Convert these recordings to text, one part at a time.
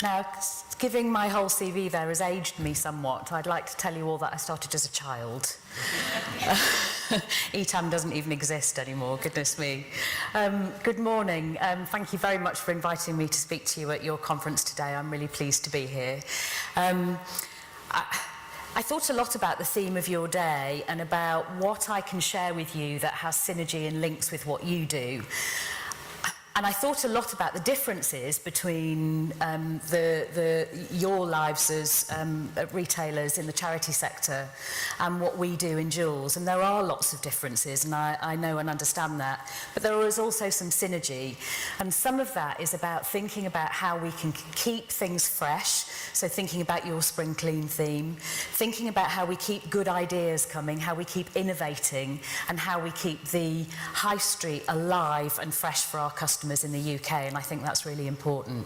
Now, giving my whole CV there has aged me somewhat. I'd like to tell you all that I started as a child. ETAM doesn't even exist anymore, goodness me. Good morning. Thank you very much for inviting me to speak to you at your conference today. I'm really pleased to be here. I thought a lot about the theme of your day and about what I can share with you that has synergy and links with what you do. And I thought a lot about the differences between your lives as retailers in the charity sector and what we do in Joules. And there are lots of differences, and I know and understand that. But there is also some synergy. And some of that is about thinking about how we can keep things fresh. So thinking about your spring clean theme, thinking about how we keep good ideas coming, how we keep innovating, and how we keep the high street alive and fresh for our customers in the UK, and I think that's really important.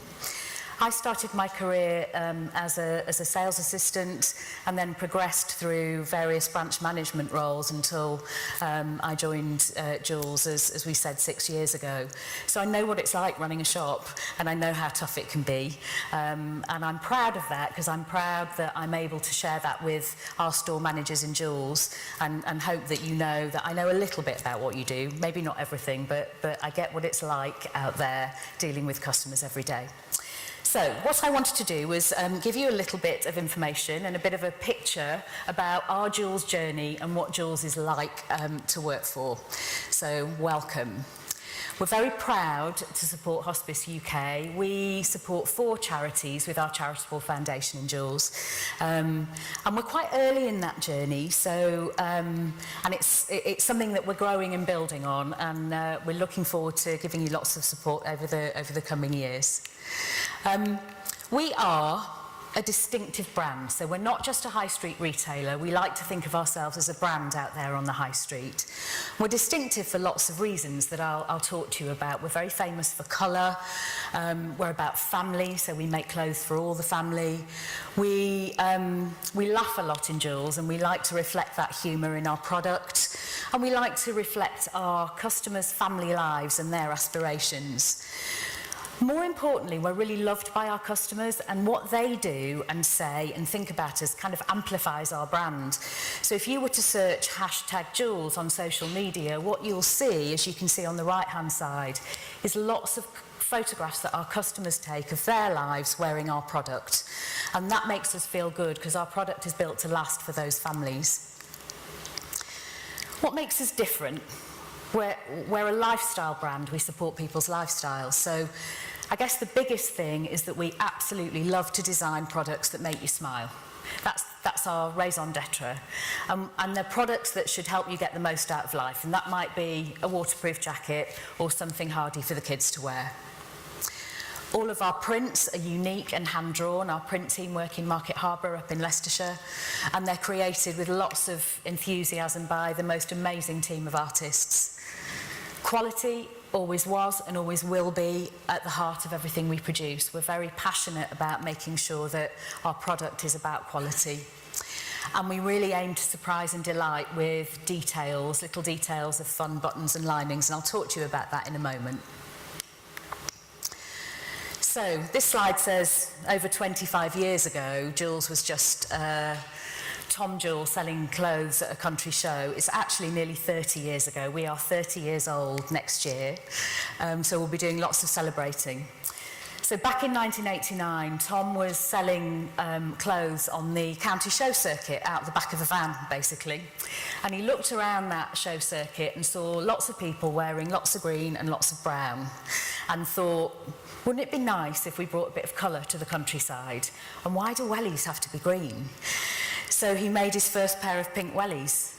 I started my career as a sales assistant and then progressed through various branch management roles until I joined Joules, as we said, 6 years ago. So I know what it's like running a shop, and I know how tough it can be. And I'm proud of that, because I'm proud that I'm able to share that with our store managers in Joules, and hope that you know that I know a little bit about what you do. Maybe not everything, but I get what it's like out there dealing with customers every day. So what I wanted to do was give you a little bit of information and a bit of a picture about our Joules journey and what Joules is like to work for. So welcome. We're very proud to support Hospice UK. We support 4 charities with our charitable foundation in Joules. And we're quite early in that journey, so, and it's something that we're growing and building on, and we're looking forward to giving you lots of support over the coming years. We are a distinctive brand, so we're not just a high street retailer. We like to think of ourselves as a brand out there on the high street. We're distinctive for lots of reasons that I'll talk to you about. We're very famous for colour. We're about family, so we make clothes for all the family. We laugh a lot in Joules, and we like to reflect that humour in our product, and we like to reflect our customers' family lives and their aspirations. More importantly, we're really loved by our customers, and what they do and say and think about us kind of amplifies our brand. So if you were to search #Joules on social media, what you'll see, as you can see on the right-hand side, is lots of photographs that our customers take of their lives wearing our product. And that makes us feel good, because our product is built to last for those families. What makes us different? We're a lifestyle brand. We support people's lifestyles. So I guess the biggest thing is that we absolutely love to design products that make you smile. That's our raison d'etre. And they're products that should help you get the most out of life. And that might be a waterproof jacket or something hardy for the kids to wear. All of our prints are unique and hand-drawn. Our print team work in Market Harbour up in Leicestershire, and they're created with lots of enthusiasm by the most amazing team of artists. Quality always was and always will be at the heart of everything we produce. We're very passionate about making sure that our product is about quality. And we really aim to surprise and delight with details, little details of fun buttons and linings, and I'll talk to you about that in a moment. So this slide says over 25 years ago, Joules was just Tom Joules selling clothes at a country show. It's actually nearly 30 years ago. We are 30 years old next year, so we'll be doing lots of celebrating. So back in 1989, Tom was selling clothes on the county show circuit out the back of a van, basically. And he looked around that show circuit and saw lots of people wearing lots of green and lots of brown, and thought, wouldn't it be nice if we brought a bit of colour to the countryside? And why do wellies have to be green? So he made his first pair of pink wellies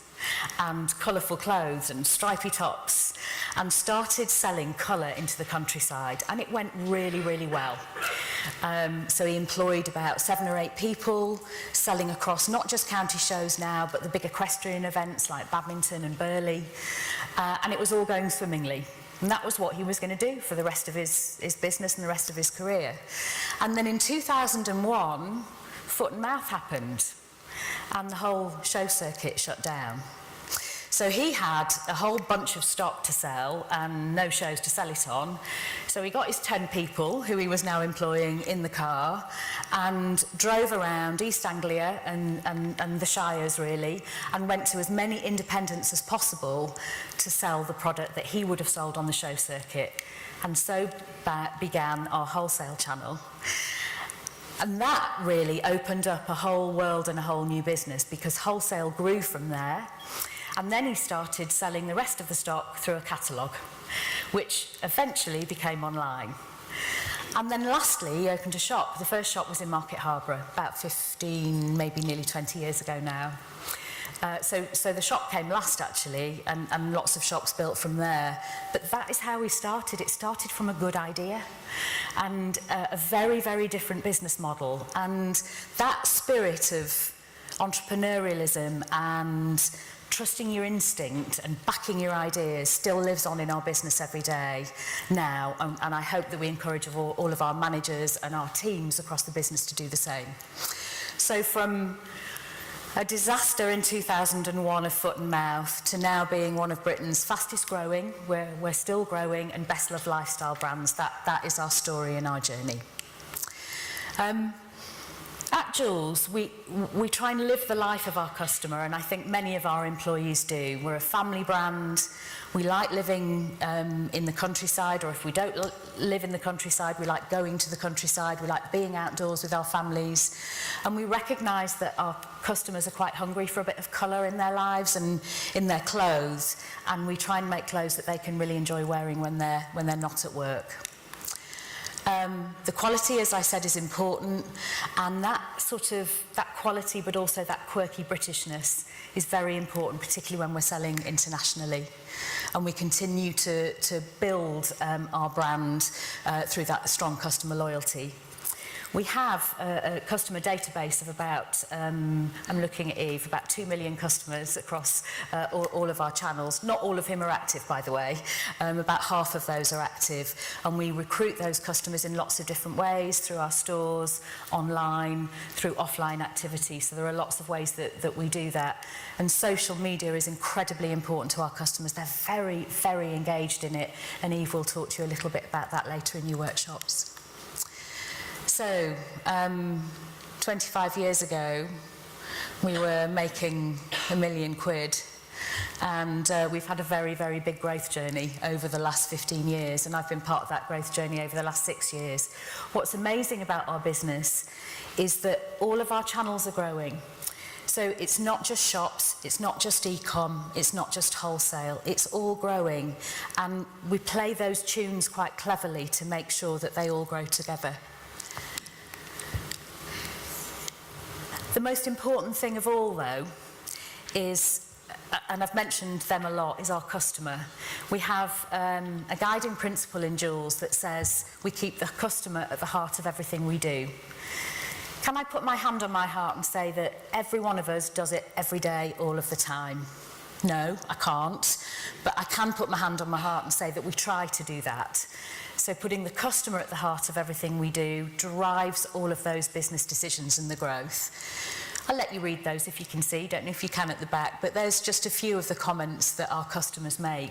and colourful clothes and stripy tops, and started selling colour into the countryside, and it went really, really well. So he employed about 7 or 8 people, selling across not just county shows now, but the big equestrian events like Badminton and Burley, and it was all going swimmingly. And that was what he was going to do for the rest of his business and the rest of his career. And then in 2001, foot and mouth happened, and the whole show circuit shut down. So he had a whole bunch of stock to sell and no shows to sell it on. So he got his 10 people, who he was now employing, in the car and drove around East Anglia and the Shires, really, and went to as many independents as possible to sell the product that he would have sold on the show circuit. And so began our wholesale channel. And that really opened up a whole world and a whole new business, because wholesale grew from there. And then he started selling the rest of the stock through a catalogue, which eventually became online. And then lastly, he opened a shop. The first shop was in Market Harborough, about 15, maybe nearly 20 years ago now. So the shop came last, actually, and lots of shops built from there. But that is how we started. It started from a good idea and a very, very different business model. And that spirit of entrepreneurialism and trusting your instinct and backing your ideas still lives on in our business every day now, and I hope that we encourage all of our managers and our teams across the business to do the same. So from a disaster in 2001 of foot and mouth to now being one of Britain's fastest growing, we're still growing, and best loved lifestyle brands, that is our story and our journey. At Joules, we try and live the life of our customer, and I think many of our employees do. We're a family brand. We like living in the countryside, or if we don't live in the countryside, we like going to the countryside. We like being outdoors with our families. And we recognise that our customers are quite hungry for a bit of colour in their lives and in their clothes, and we try and make clothes that they can really enjoy wearing when they're not at work. The quality, as I said, is important, and that quality, but also that quirky Britishness, is very important, particularly when we're selling internationally. And we continue to build our brand through that strong customer loyalty. We have a customer database of about, I'm looking at Eve, about 2 million customers across all of our channels. Not all of whom are active, by the way. About half of those are active. And we recruit those customers in lots of different ways, through our stores, online, through offline activities. So there are lots of ways that we do that. And social media is incredibly important to our customers. They're very, very engaged in it. And Eve will talk to you a little bit about that later in your workshops. So, 25 years ago, we were making £1 million, and we've had a very, very big growth journey over the last 15 years, and I've been part of that growth journey over the last 6 years. What's amazing about our business is that all of our channels are growing. So it's not just shops, it's not just e-com, it's not just wholesale, it's all growing, and we play those tunes quite cleverly to make sure that they all grow together. The most important thing of all, though, is, and I've mentioned them a lot, is our customer. We have a guiding principle in Joules that says we keep the customer at the heart of everything we do. Can I put my hand on my heart and say that every one of us does it every day, all of the time? No, I can't, but I can put my hand on my heart and say that we try to do that. So putting the customer at the heart of everything we do drives all of those business decisions and the growth. I'll let you read those if you can see, don't know if you can at the back, but there's just a few of the comments that our customers make.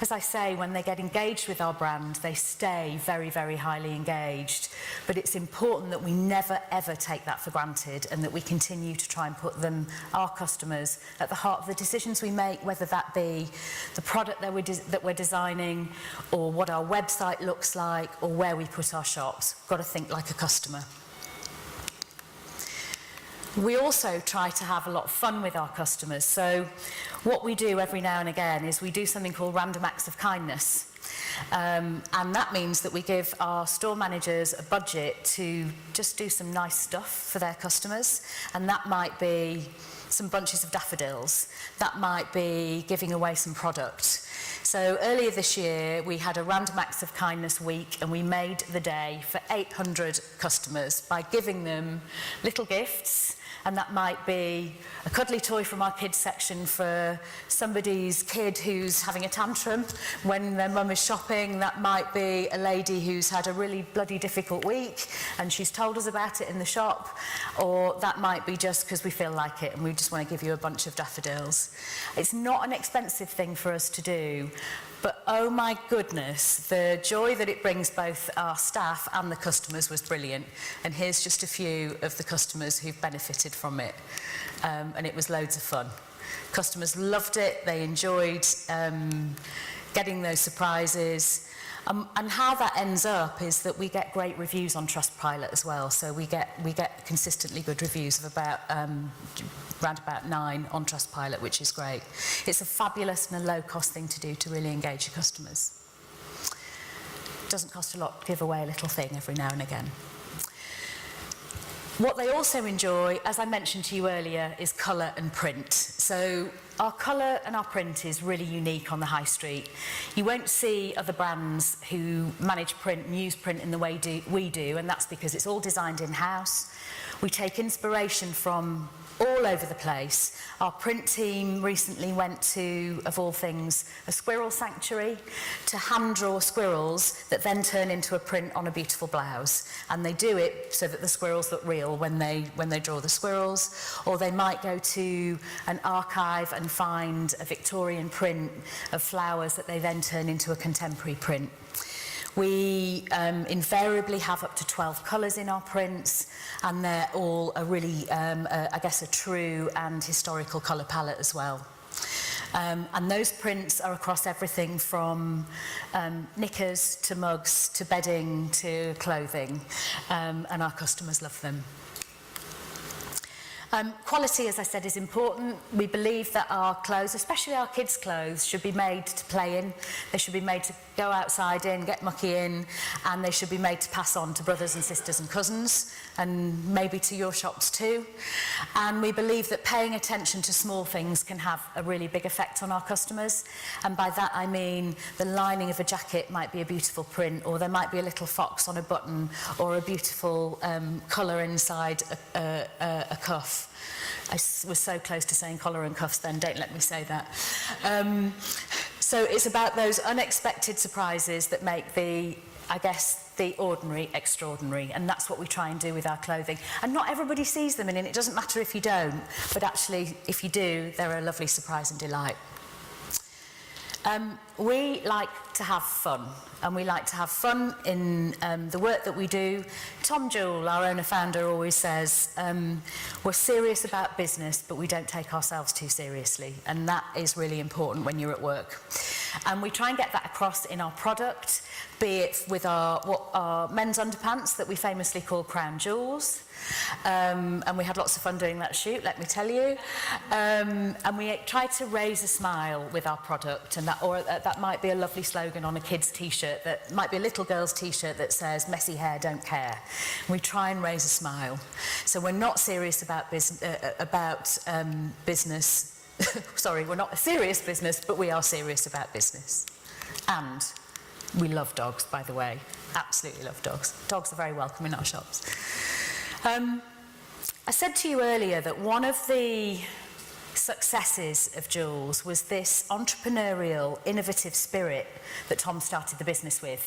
As I say, when they get engaged with our brand, they stay very, very highly engaged. But it's important that we never, ever take that for granted, and that we continue to try and put our customers, at the heart of the decisions we make, whether that be the product that we're designing, or what our website looks like, or where we put our shops. We've got to think like a customer. We also try to have a lot of fun with our customers. So what we do every now and again is we do something called random acts of kindness. And that means that we give our store managers a budget to just do some nice stuff for their customers. And that might be some bunches of daffodils. That might be giving away some product. So earlier this year, we had a random acts of kindness week, and we made the day for 800 customers by giving them little gifts and that might be a cuddly toy from our kids section for somebody's kid who's having a tantrum when their mum is shopping. That might be a lady who's had a really bloody difficult week and she's told us about it in the shop, or that might be just because we feel like it and we just want to give you a bunch of daffodils. It's not an expensive thing for us to do, but oh my goodness, the joy that it brings both our staff and the customers was brilliant. And here's just a few of the customers who've benefited from it. And it was loads of fun. Customers loved it, they enjoyed getting those surprises. And how that ends up is that we get great reviews on Trustpilot as well. So we get consistently good reviews of about around about 9 on Trustpilot, which is great. It's a fabulous and a low-cost thing to do to really engage your customers. It doesn't cost a lot to give away a little thing every now and again. What they also enjoy, as I mentioned to you earlier, is colour and print. So our colour and our print is really unique on the high street. You won't see other brands who manage print and use print in the way we do, and that's because it's all designed in-house. We take inspiration from all over the place. Our print team recently went to, of all things, a squirrel sanctuary to hand draw squirrels that then turn into a print on a beautiful blouse. And they do it so that the squirrels look real when they draw the squirrels. Or they might go to an archive and find a Victorian print of flowers that they then turn into a contemporary print. We invariably have up to 12 colours in our prints, and they're all a really, I guess, a true and historical colour palette as well. And those prints are across everything from knickers to mugs to bedding to clothing, and our customers love them. Quality, as I said, is important. We believe that our clothes, especially our kids' clothes, should be made to play in. They should be made to go outside in, get mucky in, and they should be made to pass on to brothers and sisters and cousins, and maybe to your shops too. And we believe that paying attention to small things can have a really big effect on our customers. And by that I mean the lining of a jacket might be a beautiful print, or there might be a little fox on a button, or a beautiful colour inside a cuff. I was so close to saying collar and cuffs then, don't let me say that. So it's about those unexpected surprises that make the ordinary extraordinary, and that's what we try and do with our clothing. And not everybody sees them, and it doesn't matter if you don't, but actually if you do, they're a lovely surprise and delight. We like to have fun, and we like to have fun in the work that we do. Tom Joules, our owner-founder, always says, we're serious about business, but we don't take ourselves too seriously, and that is really important when you're at work. And we try and get that across in our product, be it with our men's underpants that we famously call Crown Jewels. And we had lots of fun doing that shoot, let me tell you. And we try to raise a smile with our product, and that might be a lovely slogan on a kid's t-shirt, that might be a little girl's t-shirt that says messy hair don't care. We try and raise a smile. So we're not serious about business. Sorry, we're not a serious business, but we are serious about business. And we love dogs, by the way. Absolutely love dogs. Dogs are very welcome in our shops. I said to you earlier that one of the successes of Joules was this entrepreneurial, innovative spirit that Tom started the business with.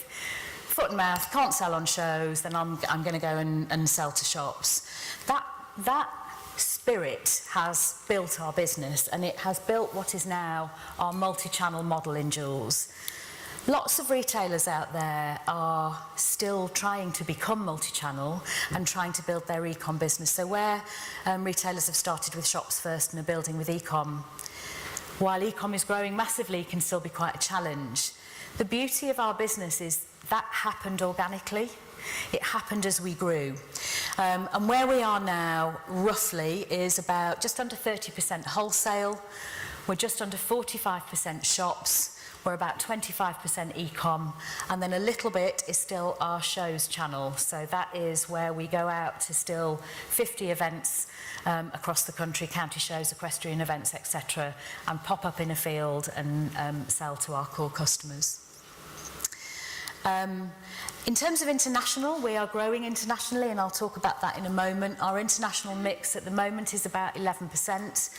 Foot and mouth, can't sell on shows, then I'm going to go and sell to shops. That spirit has built our business, and it has built what is now our multi-channel model in Joules. Lots of retailers out there are still trying to become multi-channel and trying to build their e-com business. So where retailers have started with shops first and are building with e-com, while e-com is growing massively, can still be quite a challenge. The beauty of our business is that happened organically. It happened as we grew. And where we are now, roughly, is about just under 30% wholesale. We're just under 45% shops. We're about 25% e-com, and then a little bit is still our shows channel. So that is where we go out to still 50 events across the country, county shows, equestrian events, etc., and pop up in a field and sell to our core customers. In terms of international, we are growing internationally, and I'll talk about that in a moment. Our international mix at the moment is about 11%.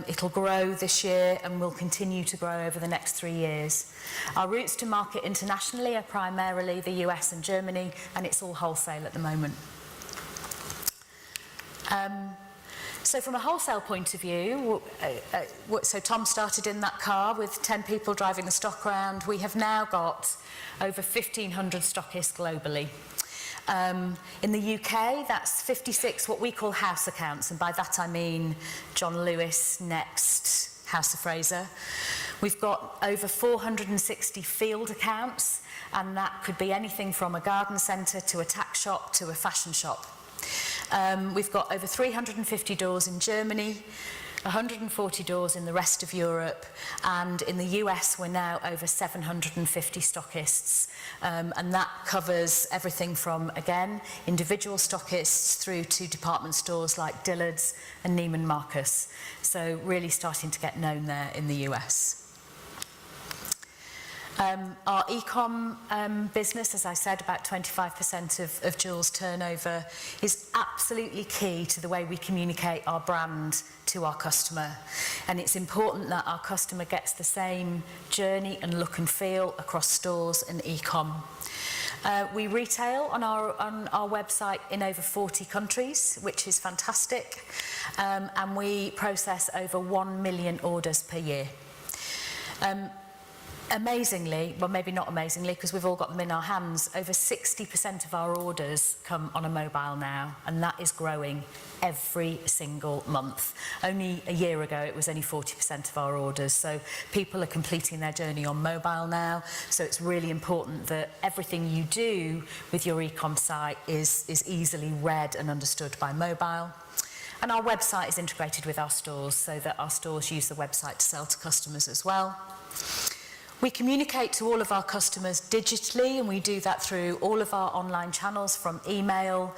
It'll grow this year and will continue to grow over the next 3 years. Our routes to market internationally are primarily the US and Germany, and it's all wholesale at the moment. So from a wholesale point of view, so Tom started in that car with 10 people driving the stock around. We have now got over 1,500 stockists globally. In the UK, that's 56 what we call house accounts, and by that I mean John Lewis, Next, House of Fraser. We've got over 460 field accounts, and that could be anything from a garden centre to a tack shop to a fashion shop. We've got over 350 doors in Germany, 140 doors in the rest of Europe, and in the US we're now over 750 stockists, and that covers everything from, again, individual stockists through to department stores like Dillard's and Neiman Marcus. So really starting to get known there in the US. Our e-com business, as I said, about 25% of Joules' turnover, is absolutely key to the way we communicate our brand to our customer. And it's important that our customer gets the same journey and look and feel across stores and e-com. We retail on our website in over 40 countries, which is fantastic. And we process over 1 million orders per year. Amazingly, well maybe not amazingly because we've all got them in our hands, over 60% of our orders come on a mobile now, and that is growing every single month. Only a year ago it was only 40% of our orders, so people are completing their journey on mobile now, so it's really important that everything you do with your e-com site is easily read and understood by mobile. And our website is integrated with our stores so that our stores use the website to sell to customers as well. We communicate to all of our customers digitally, and we do that through all of our online channels, from email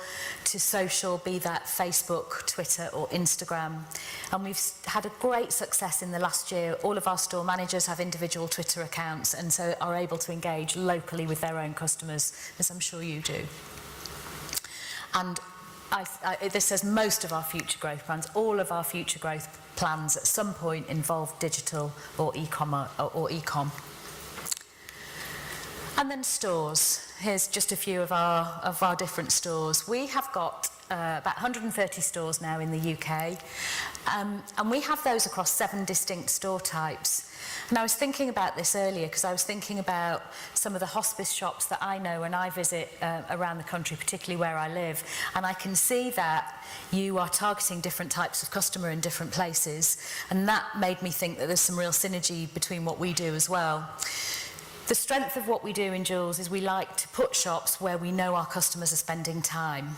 to social, be that Facebook, Twitter or Instagram. And we've had a great success in the last year. All of our store managers have individual Twitter accounts and so are able to engage locally with their own customers, as I'm sure you do. And this says most of our future growth plans, all of our future growth plans at some point involve digital or e-com. And then stores. Here's just a few of our different stores. We have got about 130 stores now in the UK, and we have those across 7 distinct store types. And I was thinking about this earlier because I was thinking about some of the hospice shops that I know and I visit around the country, particularly where I live, and I can see that you are targeting different types of customer in different places, and that made me think that there's some real synergy between what we do as well. The strength of what we do in Joules is we like to put shops where we know our customers are spending time.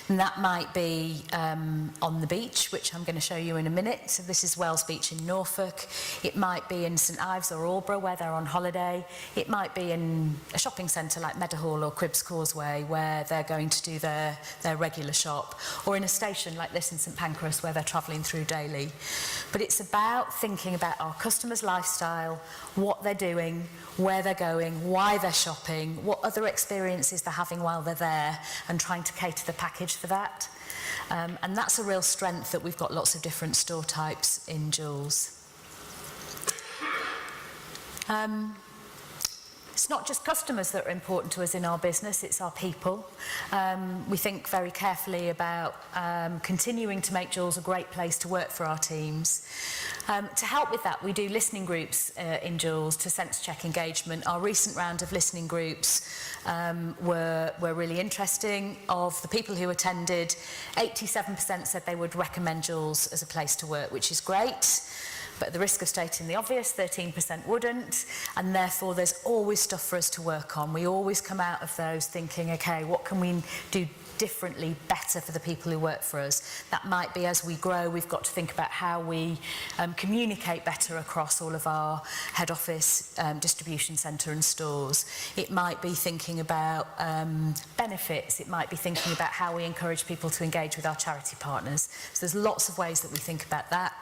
And that might be on the beach, which I'm going to show you in a minute. So this is Wells Beach in Norfolk. It might be in St Ives or Aldborough where they're on holiday. It might be in a shopping centre like Meadowhall or Cribbs Causeway where they're going to do their regular shop. Or in a station like this in St Pancras where they're travelling through daily. But it's about thinking about our customers' lifestyle, what they're doing, where they're going, why they're shopping, what other experiences they're having while they're there, and trying to cater the package for that. And that's a real strength that we've got lots of different store types in Joules. It's not just customers that are important to us in our business, it's our people. We think very carefully about continuing to make Joules a great place to work for our teams. To help with that, we do listening groups in Joules to sense check engagement. Our recent round of listening groups were really interesting. Of the people who attended, 87% said they would recommend Joules as a place to work, which is great. But at the risk of stating the obvious, 13% wouldn't, and therefore there's always stuff for us to work on. We always come out of those thinking, okay, what can we do differently, better for the people who work for us? That might be as we grow, we've got to think about how we communicate better across all of our head office, distribution centre and stores. It might be thinking about benefits. It might be thinking about how we encourage people to engage with our charity partners. So there's lots of ways that we think about that.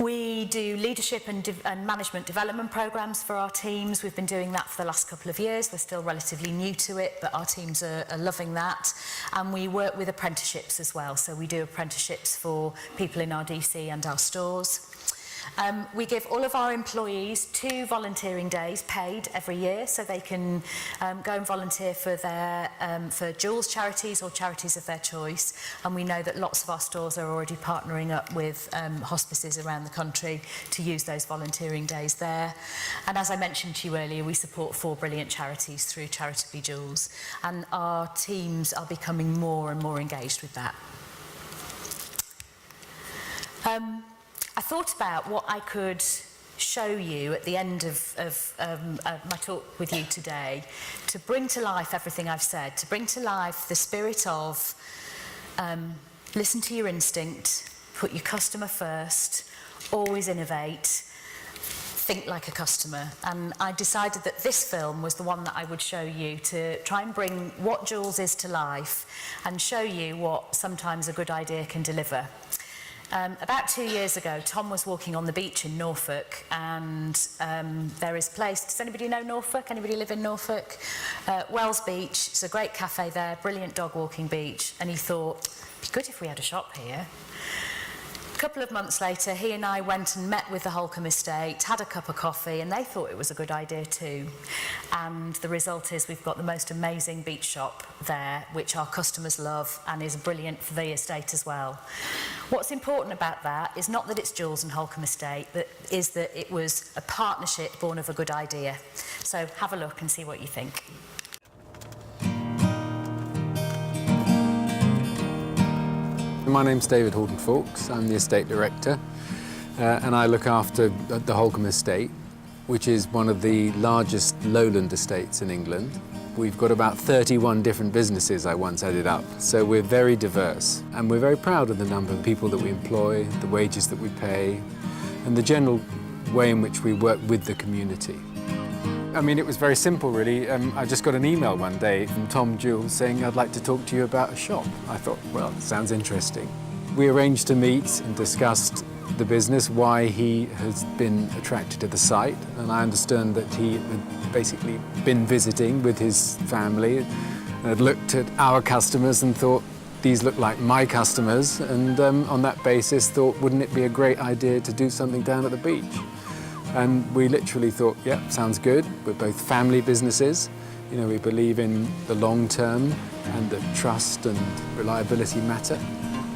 We do leadership and management development programs for our teams. We've been doing that for the last couple of years. We're still relatively new to it, but our teams are loving that. And we work with apprenticeships as well. So we do apprenticeships for people in our DC and our stores. We give all of our employees 2 volunteering days paid every year, so they can go and volunteer for their for Joules charities or charities of their choice. And we know that lots of our stores are already partnering up with hospices around the country to use those volunteering days there. And as I mentioned to you earlier, we support 4 brilliant charities through Charitably Joules, and our teams are becoming more and more engaged with that. I thought about what I could show you at the end of my talk with you today to bring to life everything I've said, to bring to life the spirit of listen to your instinct, put your customer first, always innovate, think like a customer. And I decided that this film was the one that I would show you to try and bring what Joules is to life and show you what sometimes a good idea can deliver. About 2 years ago, Tom was walking on the beach in Norfolk, and there is a place. Does anybody know Norfolk? Anybody live in Norfolk? Wells Beach. It's a great cafe there, brilliant dog walking beach. And he thought, it'd be good if we had a shop here. A couple of months later, he and I went and met with the Holcombe estate, had a cup of coffee, and they thought it was a good idea too. And the result is we've got the most amazing beach shop there, which our customers love and is brilliant for the estate as well. What's important about that is not that it's Joules and Holcombe estate, but is that it was a partnership born of a good idea. So have a look and see what you think. My name's David Horton-Fawkes. I'm the estate director, and I look after the Holcombe estate, which is one of the largest lowland estates in England. We've got about 31 different businesses, I once added up, so we're very diverse, and we're very proud of the number of people that we employ, the wages that we pay, and the general way in which we work with the community. I mean, it was very simple, really. I just got an email one day from Tom Joules saying, I'd like to talk to you about a shop. I thought, well, it sounds interesting. We arranged to meet and discussed the business, why he has been attracted to the site, and I understand that he had basically been visiting with his family and had looked at our customers and thought, these look like my customers, and on that basis thought, wouldn't it be a great idea to do something down at the beach? And we literally thought, yeah, sounds good. We're both family businesses. You know, we believe in the long term and that trust and reliability matter.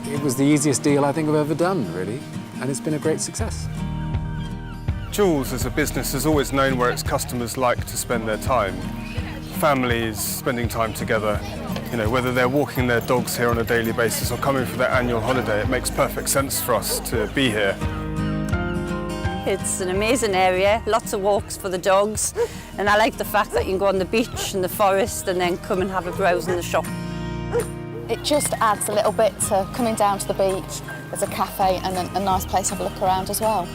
It was the easiest deal I think I've ever done, really, and it's been a great success. Joules as a business has always known where its customers like to spend their time. Families spending time together, you know, whether they're walking their dogs here on a daily basis or coming for their annual holiday, it makes perfect sense for us to be here. It's an amazing area, lots of walks for the dogs, and I like the fact that you can go on the beach and the forest and then come and have a browse in the shop. It just adds a little bit to coming down to the beach. There's a cafe and a nice place to have a look around as well.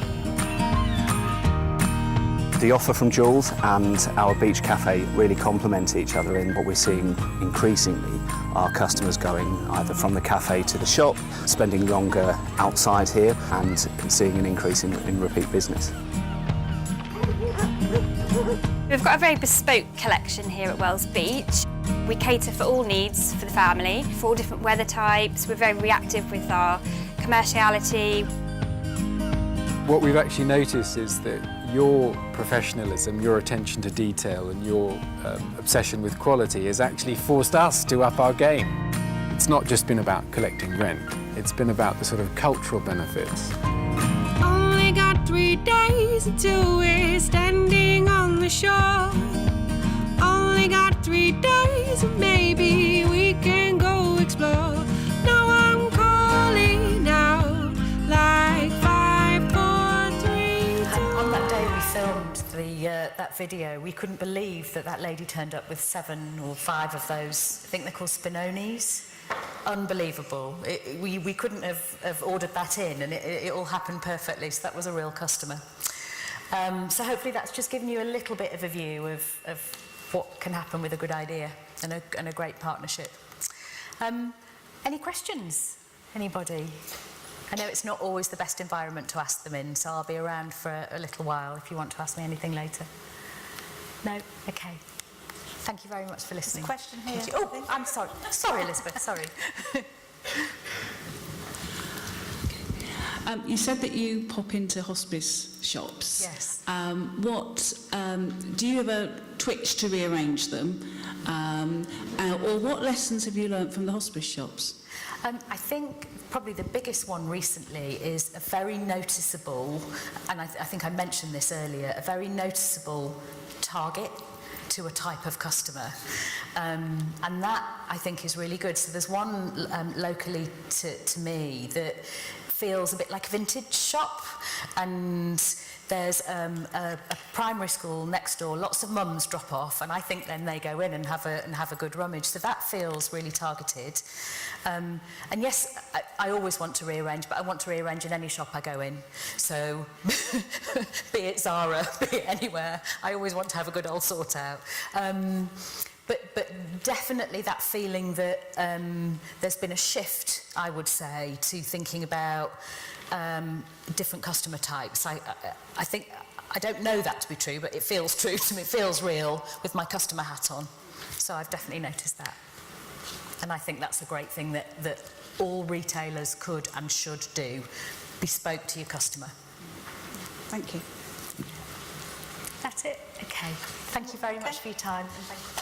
The offer from Joules and our beach cafe really complement each other in what we're seeing increasingly are customers going either from the cafe to the shop, spending longer outside here and seeing an increase in repeat business. We've got a very bespoke collection here at Wells Beach. We cater for all needs for the family, for all different weather types. We're very reactive with our commerciality. What we've actually noticed is that your professionalism, your attention to detail and your obsession with quality has actually forced us to up our game. It's not just been about collecting rent, it's been about the sort of cultural benefits. Only got 3 days until we're standing on the shore. Only got 3 days and maybe we can go explore. Now I'm calling out like 5, 4, 3, 2. On that day we filmed that video, we couldn't believe that lady turned up with 7 or 5 of those, I think they're called Spinonis. Unbelievable. We couldn't have ordered that in, and it all happened perfectly, so that was a real customer. So hopefully that's just given you a little bit of a view of what can happen with a good idea and a great partnership. Any questions? Anybody? I know it's not always the best environment to ask them in, so I'll be around for a little while if you want to ask me anything later. No? Okay. Thank you very much for listening. There's a question here. Thank you. Oh, I'm sorry. Sorry, Elizabeth, sorry. You said that you pop into hospice shops. Yes. Do you ever twitch to rearrange them? Or what lessons have you learnt from the hospice shops? I think probably the biggest one recently is a very noticeable, and I think I mentioned this earlier, a very noticeable target to a type of customer. And that, I think, is really good. So there's one locally to me that feels a bit like a vintage shop, and there's a primary school next door. Lots of mums drop off, and I think then they go in and have a good rummage. So that feels really targeted. And yes, I always want to rearrange, but I want to rearrange in any shop I go in. So be it Zara, be it anywhere, I always want to have a good old sort out. But definitely that feeling that there's been a shift, I would say, to thinking about different customer types. I think, I don't know that to be true, but it feels true to me. It feels real with my customer hat on. So I've definitely noticed that. And I think that's a great thing that all retailers could and should do. Bespoke to your customer. Thank you. That's it. Okay. Thank you very much for your time. And thank you.